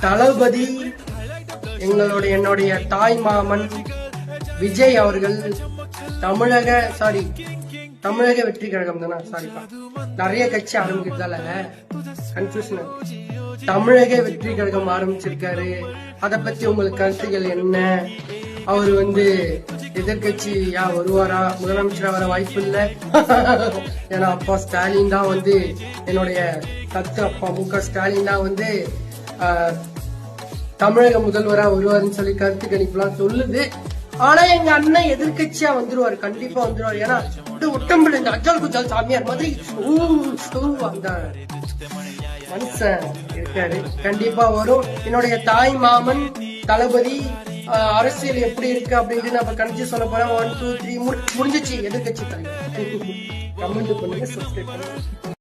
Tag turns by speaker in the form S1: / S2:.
S1: தளபதி என்னுடைய தாய் மாமன் விஜய் அவர்கள் தமிழக வெற்றி கழகம் தானே, சாரிப்பா, நிறைய கட்சி ஆரம்பிக்கிறதால கன்ஃபியூஷன். தமிழக வெற்றி கழகம் ஆரம்பிச்சிருக்காரு. அத பத்தி உங்களுக்கு கருத்துக்கள் என்ன? அவரு எதிர்கட்சியா வருவாரா? முதலமைச்சரா வர வாய்ப்பு இல்லை. ஏன்னா அப்பா ஸ்டாலின் தான் என்னுடைய தத்து அப்பா மு.க. ஸ்டாலின் தான் தமிழக முதல்வரா வருவாருன்னு சொல்லி கருத்து கணிப்புலாம் சொல்லுது. ஆனா எங்க அண்ணன் எதிர்கட்சியா வந்துருவாரு, கண்டிப்பா வந்துருவாரு. ஏன்னா உட்டம்பில் இந்த அஜல் குஜால் சாமியார் மாதிரி அந்த மனுஷன் இருக்காரு, கண்டிப்பா வரும். என்னுடைய தாய் மாமன் தளபதி அரசியல் எப்படி இருக்கு அப்படின்னு நம்ம கணிச்சு சொல்ல போறோம். 1 2 3 முடிஞ்சிச்சு. எதிர்கட்சி தலைவர். கமெண்ட் பண்ணுங்க, சப்ஸ்கிரைப் பண்ணுங்க.